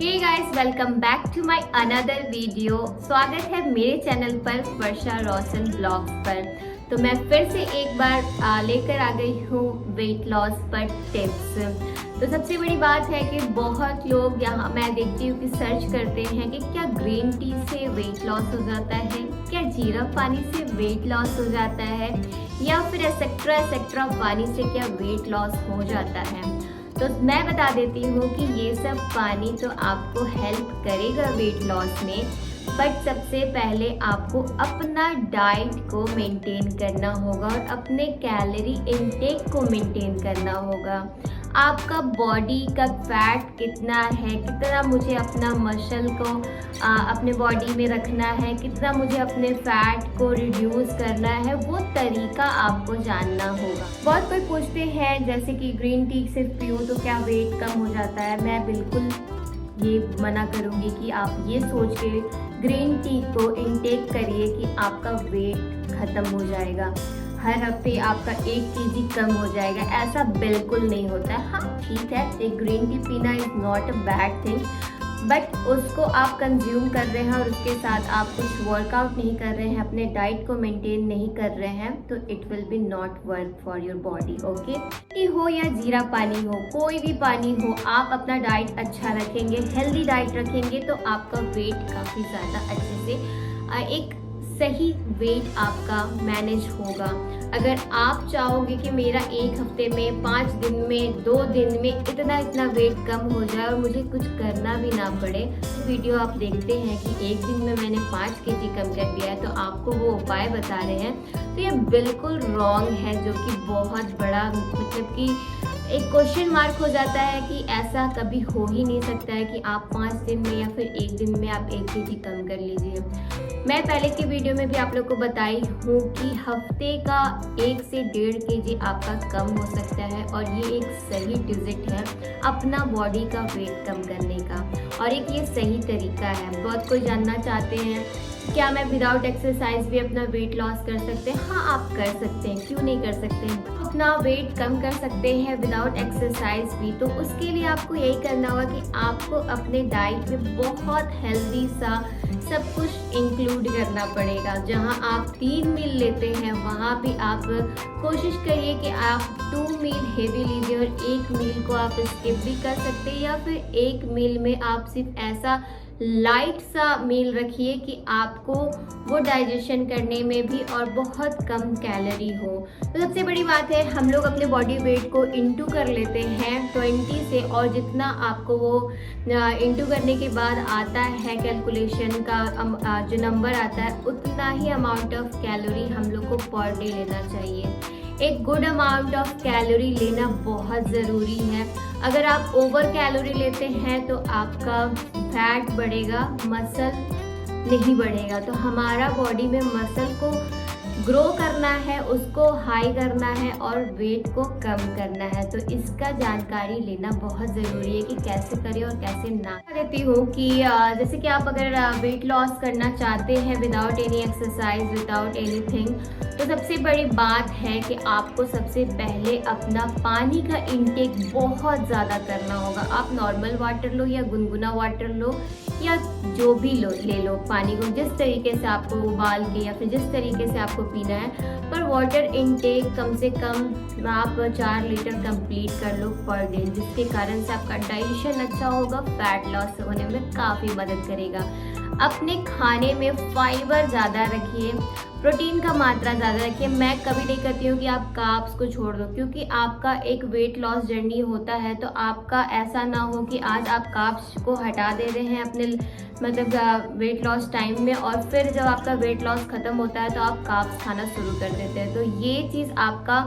Hey guys, welcome back to my another video. स्वागत है मेरे चैनल पर वर्षा रोशन ब्लॉग्स पर। तो मैं फिर से एक बार लेकर आ गई हूँ वेट लॉस पर टिप्स। तो सबसे बड़ी बात है कि बहुत लोग यहाँ मैं देखती हूँ कि सर्च करते हैं कि क्या ग्रीन टी से वेट लॉस हो जाता है, क्या जीरा पानी से वेट लॉस हो जाता है, या फिर एक्सेट्रा पानी से क्या वेट लॉस हो जाता है। तो मैं बता देती हूँ कि ये सब पानी तो आपको हेल्प करेगा वेट लॉस में, बट सबसे पहले आपको अपना डाइट को मेंटेन करना होगा और अपने कैलोरी इनटेक को मेंटेन करना होगा। आपका बॉडी का फैट कितना है, कितना मुझे अपना मसल को अपने बॉडी में रखना है, कितना मुझे अपने फैट को रिड्यूस करना है, वो तरीका आपको जानना होगा। बहुत कोई पूछते हैं जैसे कि ग्रीन टी सिर्फ पियो तो क्या वेट कम हो जाता है। मैं बिल्कुल ये मना करूँगी कि आप ये सोच के ग्रीन टी को इनटेक करिए कि आपका वेट ख़त्म हो जाएगा, हर हफ्ते आपका 1 kg कम हो जाएगा। ऐसा बिल्कुल नहीं होता है। हाँ ठीक है, एक ग्रीन टी पीना is not a bad thing, but उसको आप कंज्यूम कर रहे हैं और उसके साथ आप कुछ वर्कआउट नहीं कर रहे हैं, अपने डाइट को मेंटेन नहीं कर रहे हैं, तो it will be not work for your body. Okay, T हो या जीरा पानी हो, कोई भी पानी हो, आप अपना डाइट अच्छा रखेंगे, हेल्दी डाइट रखेंगे तो आपका वेट काफ़ी ज़्यादा अच्छे से एक सही वेट आपका मैनेज होगा। अगर आप चाहोगे कि मेरा 1 हफ्ते में, 5 दिन में, 2 दिन में इतना वेट कम हो जाए और मुझे कुछ करना भी ना पड़े, वीडियो आप देखते हैं कि 1 दिन में मैंने 5 kg कम कर दिया है, तो आपको वो उपाय बता रहे हैं, तो ये बिल्कुल रॉन्ग है, जो कि बहुत बड़ा मतलब कि एक क्वेश्चन मार्क हो जाता है कि ऐसा कभी हो ही नहीं सकता है कि आप 5 दिन में या फिर 1 दिन में आप 1 kg कम कर लीजिए। मैं पहले की वीडियो में भी आप लोग को बताई हूँ कि हफ्ते का 1 से 1.5 kg आपका कम हो सकता है, और ये एक सही डिजिट है अपना बॉडी का वेट कम करने का, और एक ये सही तरीका है। बहुत कोई जानना चाहते हैं क्या मैं विदाउट एक्सरसाइज भी अपना वेट लॉस कर सकते हैं। हाँ, आप कर सकते हैं, क्यों नहीं कर सकते हैं। अपना वेट कम कर सकते हैं विदाउट एक्सरसाइज भी। तो उसके लिए आपको यही करना होगा कि आपको अपने डाइट में बहुत हेल्दी सा सब कुछ इंक्लूड करना पड़ेगा। जहाँ आप 3 मील लेते हैं वहाँ भी आप कोशिश करिए कि आप 2 मील हेवी लीजिए और 1 मील को आप स्किप भी कर सकते हैं, या फिर 1 मील में आप सिर्फ ऐसा लाइट सा मील रखिए कि आपको वो डाइजेशन करने में भी और बहुत कम कैलोरी हो। तो सबसे बड़ी बात है, हम लोग अपने बॉडी वेट को इंटू कर लेते हैं 20 से, और जितना आपको वो इंटू करने के बाद आता है कैलकुलेशन का जो नंबर आता है, उतना ही अमाउंट ऑफ कैलोरी हम लोग को पर डे लेना चाहिए। एक गुड अमाउंट ऑफ कैलोरी लेना बहुत ज़रूरी है। अगर आप ओवर कैलोरी लेते हैं तो आपका फैट बढ़ेगा, मसल नहीं बढ़ेगा। तो हमारा बॉडी में मसल को ग्रो करना है, उसको हाई करना है और वेट को कम करना है। तो इसका जानकारी लेना बहुत ज़रूरी है कि कैसे करें और कैसे ना। कहती हूँ कि जैसे कि आप अगर वेट लॉस करना चाहते हैं without any exercise, without anything, तो सबसे बड़ी बात है कि आपको सबसे पहले अपना पानी का इंटेक बहुत ज़्यादा करना होगा। आप नॉर्मल वाटर लो या गुनगुना वाटर लो या जो भी ले लो, पानी को जिस तरीके से आपको उबाल के या फिर जिस तरीके से आपको पीना है, पर वाटर इनटेक कम से कम आप 4 लीटर कंप्लीट कर लो पर डे, जिसके कारण से आपका डाइजेशन अच्छा होगा, फैट लॉस होने में काफ़ी मदद करेगा। अपने खाने में फाइबर ज़्यादा रखिए, प्रोटीन का मात्रा ज़्यादा रखिए। मैं कभी नहीं कहती हूँ कि आप कार्ब्स को छोड़ दो, क्योंकि आपका एक वेट लॉस जर्नी होता है, तो आपका ऐसा ना हो कि आज आप कार्ब्स को हटा दे रहे हैं अपने मतलब वेट लॉस टाइम में, और फिर जब आपका वेट लॉस ख़त्म होता है तो आप कार्ब्स खाना शुरू कर देते हैं। तो ये चीज़ आपका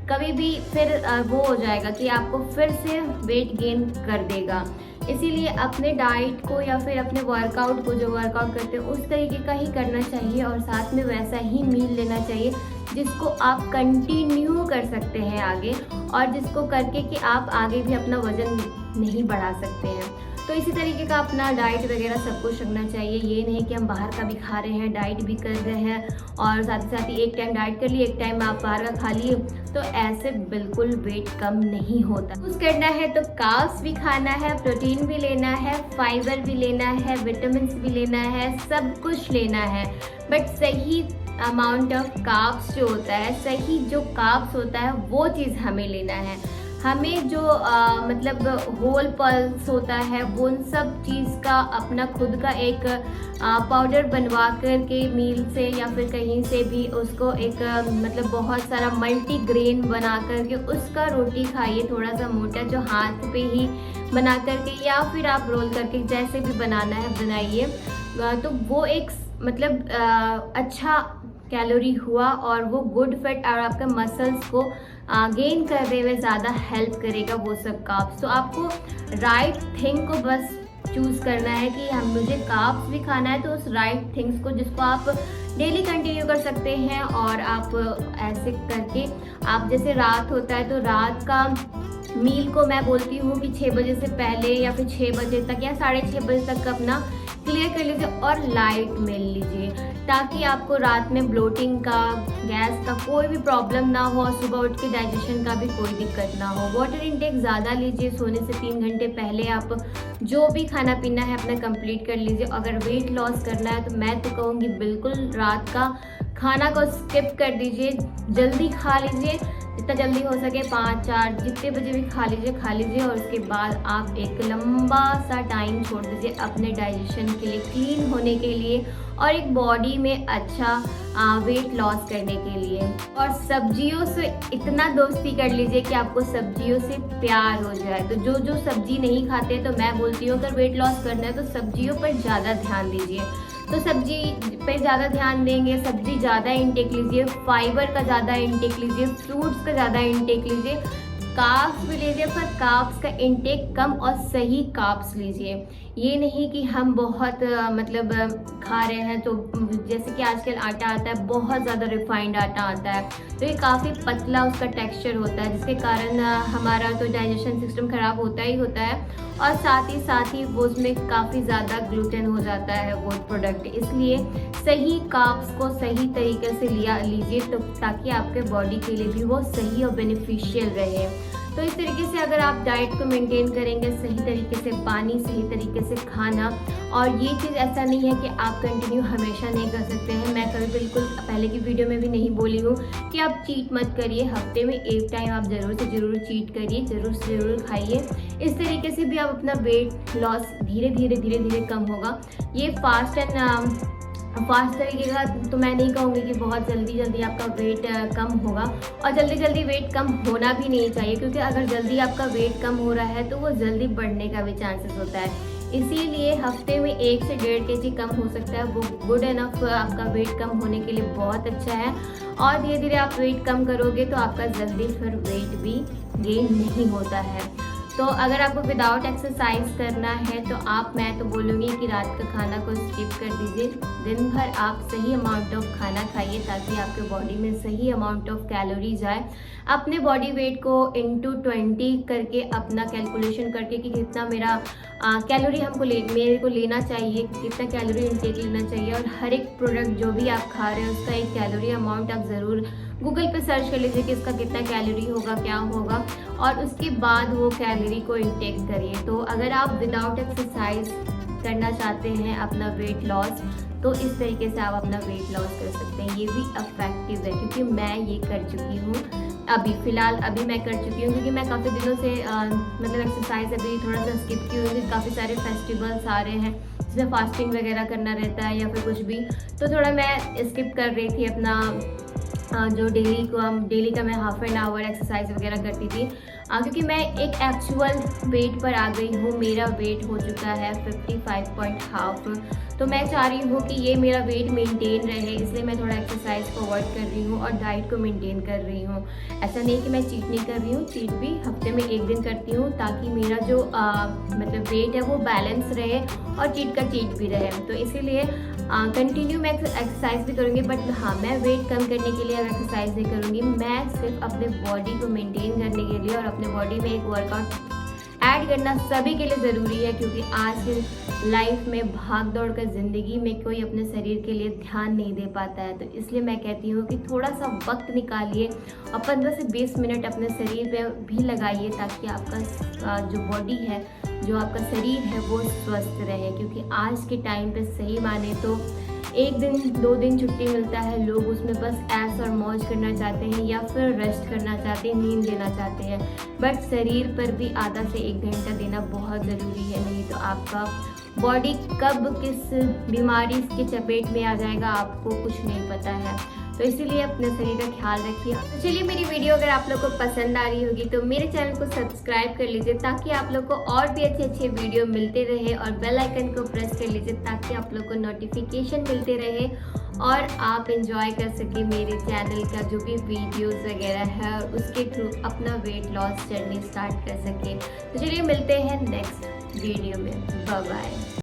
कभी भी फिर वो हो जाएगा कि आपको फिर से वेट गेन कर देगा। इसीलिए अपने डाइट को या फिर अपने वर्कआउट को, जो वर्कआउट करते हैं उस तरीके का ही करना चाहिए, और साथ में वैसा ही मील लेना चाहिए जिसको आप कंटिन्यू कर सकते हैं आगे, और जिसको करके कि आप आगे भी अपना वज़न नहीं बढ़ा सकते हैं। तो इसी तरीके का अपना डाइट वगैरह सब कुछ रखना चाहिए। ये नहीं कि हम बाहर का भी खा रहे हैं, डाइट भी कर रहे हैं और साथ ही एक टाइम डाइट कर लिए, एक टाइम आप बाहर का खा लिए, तो ऐसे बिल्कुल वेट कम नहीं होता। कुछ करना है तो कार्ब्स भी खाना है, प्रोटीन भी लेना है, फाइबर भी लेना है, विटामिन भी लेना है, सब कुछ लेना है, बट सही अमाउंट ऑफ कार्ब्स जो होता है, सही जो कार्ब्स होता है वो चीज़ हमें लेना है। हमें जो मतलब होल पल्स होता है वो उन सब चीज़ का अपना खुद का एक पाउडर बनवा कर के मील से या फिर कहीं से भी उसको एक मतलब बहुत सारा मल्टीग्रेन बना कर के उसका रोटी खाइए, थोड़ा सा मोटा, जो हाथ पे ही बना करके या फिर आप रोल करके जैसे भी बनाना है बनाइए। तो वो एक मतलब अच्छा कैलोरी हुआ और वो गुड फैट और आपके मसल्स को गेन करने में ज़्यादा हेल्प करेगा वो सब कार्ब्स। तो आपको राइट थिंग को बस चूज़ करना है कि हम मुझे कार्ब्स भी खाना है, तो उस राइट थिंग्स को जिसको आप डेली कंटिन्यू कर सकते हैं। और आप ऐसे करके आप जैसे रात होता है तो रात का मील को मैं बोलती हूँ कि 6 बजे से पहले या फिर 6 बजे तक या 6:30 बजे तक अपना क्लियर कर लीजिए और लाइट मील लीजिए, ताकि आपको रात में ब्लोटिंग का, गैस का कोई भी प्रॉब्लम ना हो और सुबह उठ के डाइजेशन का भी कोई दिक्कत ना हो। वाटर इंटेक ज़्यादा लीजिए, सोने से 3 घंटे पहले आप जो भी खाना पीना है अपना कंप्लीट कर लीजिए। अगर वेट लॉस करना है तो मैं तो कहूँगी बिल्कुल रात का खाना को स्किप कर दीजिए, जल्दी खा लीजिए, जितना जल्दी हो सके 5-4 जितने बजे भी खा लीजिए और उसके बाद आप एक लंबा सा टाइम छोड़ दीजिए अपने डाइजेशन के लिए, क्लीन होने के लिए और एक बॉडी में अच्छा वेट लॉस करने के लिए। और सब्जियों से इतना दोस्ती कर लीजिए कि आपको सब्जियों से प्यार हो जाए। तो जो सब्जी नहीं खाते, तो मैं बोलती हूँ अगर वेट लॉस करना है तो सब्जियों पर ज़्यादा ध्यान दीजिए। तो सब्जी पे ज़्यादा ध्यान देंगे, सब्जी ज़्यादा इंटेक लीजिए, फाइबर का ज़्यादा इंटेक लीजिए, फ्रूट्स का ज़्यादा इंटेक लीजिए, कार्ब्स भी लीजिए, पर कार्ब्स का इंटेक कम और सही कार्ब्स लीजिए। ये नहीं कि हम बहुत मतलब खा रहे हैं, तो जैसे कि आजकल आटा आता है, बहुत ज़्यादा रिफाइंड आटा आता है, तो ये काफ़ी पतला उसका टेक्सचर होता है, जिसके कारण हमारा तो डाइजेशन सिस्टम ख़राब होता ही होता है और साथ ही वो उसमें काफ़ी ज़्यादा ग्लूटेन हो जाता है वो प्रोडक्ट। इसलिए सही कार्ब्स को सही तरीके से लीजिए, तो ताकि आपके बॉडी के लिए भी वो सही और बेनिफिशियल रहे। तो इस तरीके से अगर आप डाइट को मेंटेन करेंगे, सही तरीके से पानी, सही तरीके से खाना, और ये चीज़ ऐसा नहीं है कि आप कंटिन्यू हमेशा नहीं कर सकते हैं। मैं कभी बिल्कुल पहले की वीडियो में भी नहीं बोली हूँ कि आप चीट मत करिए, हफ्ते में एक टाइम आप ज़रूर से ज़रूर चीट करिए, ज़रूर से ज़रूर खाइए। इस तरीके से भी आप अपना वेट लॉस धीरे धीरे कम होगा। ये फास्ट तरीके का तो मैं नहीं कहूँगी कि बहुत जल्दी आपका वेट कम होगा, और जल्दी वेट कम होना भी नहीं चाहिए, क्योंकि अगर जल्दी आपका वेट कम हो रहा है तो वो जल्दी बढ़ने का भी चांसेस होता है। इसीलिए हफ्ते में 1 से 1.5 kg कम हो सकता है, वो गुड इनफ आपका वेट कम होने के लिए बहुत अच्छा है। और धीरे धीरे आप वेट कम करोगे तो आपका जल्दी फिर वेट भी गेन नहीं होता है। तो अगर आपको विदाउट एक्सरसाइज करना है तो मैं तो बोलूँगी कि रात का खाना को स्किप कर दीजिए, दिन भर आप सही अमाउंट ऑफ खाना खाइए, ताकि आपके बॉडी में सही अमाउंट ऑफ कैलोरी जाए। अपने बॉडी वेट को इंटू 20 करके अपना कैलकुलेशन करके कि कितना मेरा कैलोरी मेरे को लेना चाहिए, कितना कैलोरी इंटेक लेना चाहिए, और हर एक प्रोडक्ट जो भी आप खा रहे हैं उसका एक कैलोरी अमाउंट आप ज़रूर गूगल पे सर्च कर लीजिए कि इसका कितना कैलोरी होगा, क्या होगा, और उसके बाद वो कैलोरी को इंटेक करिए। तो अगर आप विदाउट एक्सरसाइज करना चाहते हैं अपना वेट लॉस, तो इस तरीके से आप अपना वेट लॉस कर सकते हैं। ये भी इफेक्टिव है, क्योंकि मैं ये कर चुकी हूँ फ़िलहाल मैं कर चुकी हूँ, क्योंकि मैं काफ़ी दिनों से मतलब एक्सरसाइज अभी थोड़ा सा स्किप की हुई थी। काफ़ी सारे फेस्टिवल्स आ रहे हैं जिसमें फास्टिंग वगैरह करना रहता है या फिर कुछ भी, तो थोड़ा मैं स्किप कर रही थी अपना जो डेली का मैं हाफ एन आवर एक्सरसाइज वगैरह करती थी, क्योंकि मैं एक एक्चुअल वेट पर आ गई हूँ। मेरा वेट हो चुका है 55.5, तो मैं चाह रही हूँ कि ये मेरा वेट मेंटेन रहे, इसलिए मैं थोड़ा एक्सरसाइज को अवॉइड कर रही हूँ और डाइट को मेंटेन कर रही हूँ। ऐसा नहीं कि मैं चीट नहीं कर रही हूँ, चीट भी हफ्ते में 1 दिन करती हूँ, ताकि मेरा जो मतलब वेट है वो बैलेंस रहे और चीट का चीट भी रहे। तो इसीलिए कंटिन्यू मैं एक्सरसाइज भी करूँगी, बट हाँ, मैं वेट कम करने के लिए एक्सरसाइज नहीं करूँगी। मैं सिर्फ अपने बॉडी को मेंटेन करने के लिए और अपने बॉडी में एक वर्कआउट ऐड करना सभी के लिए ज़रूरी है, क्योंकि आज की लाइफ में भाग दौड़ कर ज़िंदगी में कोई अपने शरीर के लिए ध्यान नहीं दे पाता है। तो इसलिए मैं कहती हूँ कि थोड़ा सा वक्त निकालिए और 15 से 20 मिनट अपने शरीर पे भी लगाइए, ताकि आपका जो बॉडी है, जो आपका शरीर है वो स्वस्थ रहे। क्योंकि आज के टाइम पे सही माने तो 1 दिन 2 दिन छुट्टी मिलता है, लोग उसमें बस ऐश और मौज करना चाहते हैं या फिर रेस्ट करना चाहते हैं, नींद लेना चाहते हैं। बट शरीर पर भी आधा से 1 घंटा देना बहुत ज़रूरी है, नहीं तो आपका बॉडी कब किस बीमारी के चपेट में आ जाएगा आपको कुछ नहीं पता है। तो इसीलिए अपने शरीर का ख्याल रखिए। तो चलिए, मेरी वीडियो अगर आप लोग को पसंद आ रही होगी तो मेरे चैनल को सब्सक्राइब कर लीजिए, ताकि आप लोग को और भी अच्छे अच्छे वीडियो मिलते रहे, और बेल आइकन को प्रेस कर लीजिए ताकि आप लोग को नोटिफिकेशन मिलते रहे और आप एंजॉय कर सके मेरे चैनल का जो भी वीडियोस वगैरह है, और उसके थ्रू अपना वेट लॉस जर्नी स्टार्ट कर सके। तो चलिए, मिलते हैं नेक्स्ट वीडियो में। Bye bye.